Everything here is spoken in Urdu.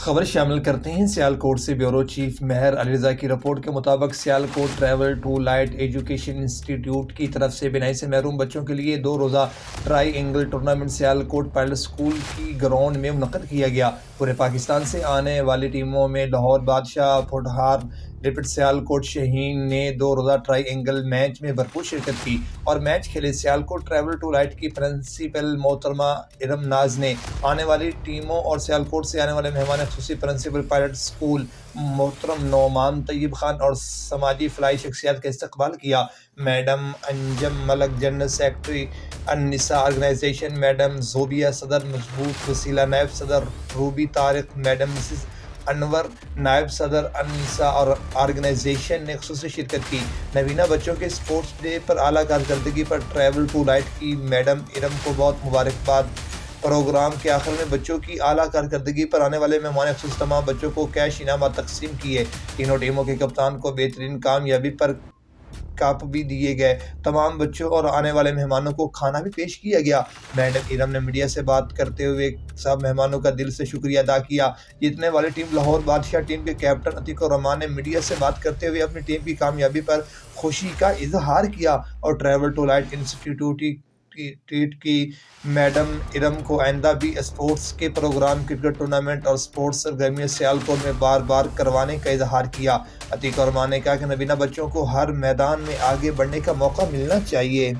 خبر شامل کرتے ہیں سیالکوٹ سے۔ بیورو چیف مہر علی رضا کی رپورٹ کے مطابق Sialkot travel to light education institute کی طرف سے بینائی سے محروم بچوں کے لیے 2 روزہ try angle tournament Sialkot pilot school کی گراؤنڈ میں منعقد کیا گیا۔ پورے پاکستان سے آنے والی ٹیموں میں لاہور بادشاہ، پھوٹہار، ریپڈ سیالکوٹ شاہین نے 2 روزہ ٹرائی اینگل میچ میں بھرپور شرکت کی اور میچ کھیلے۔ سیالکوٹ ٹریول ٹو لائٹ کی پرنسپل محترمہ ارم ناز نے آنے والی ٹیموں اور سیالکوٹ سے آنے والے مہمان خصوصی پرنسپل پائلٹ اسکول محترم نعمان طیب خان اور سماجی فلاحی شخصیات کا استقبال کیا۔ میڈم انجم ملک جنرل سیکرٹری النساء آرگنائزیشن، میڈم زوبیہ صدر مضبوط وسیلہ، نائب صدر روبی طارق، میڈم مسز انور نائب صدر النساء آرگنائزیشن نے خصوصی شرکت کی۔ نبینہ بچوں کے اسپورٹس ڈے پر اعلیٰ کارکردگی پر ٹریول ٹو لائٹ کی میڈم ارم کو بہت مبارکباد۔ پروگرام کے آخر میں بچوں کی اعلیٰ کارکردگی پر آنے والے مہمان خصوصی تمام بچوں کو کیش انعامات تقسیم کیے۔ تینوں ٹیموں کے کپتان کو بہترین کامیابی پر کپ بھی دیے گئے۔ تمام بچوں اور آنے والے مہمانوں کو کھانا بھی پیش کیا گیا۔ میڈم ارم نے میڈیا سے بات کرتے ہوئے سب مہمانوں کا دل سے شکریہ ادا کیا۔ جیتنے والی ٹیم لاہور بادشاہ ٹیم کے کیپٹن عتیق الرحمان نے میڈیا سے بات کرتے ہوئے اپنی ٹیم کی کامیابی پر خوشی کا اظہار کیا اور ٹریول ٹو لائٹ انسٹی ٹیوٹ کی میڈم ارم کو آئندہ بھی اسپورٹس کے پروگرام، کرکٹ ٹورنامنٹ اور اسپورٹس سرگرمیاں سیالکوٹ میں بار بار کروانے کا اظہار کیا۔ عتیق الرحمان نے کہا کہ نبینہ بچوں کو ہر میدان میں آگے بڑھنے کا موقع ملنا چاہیے۔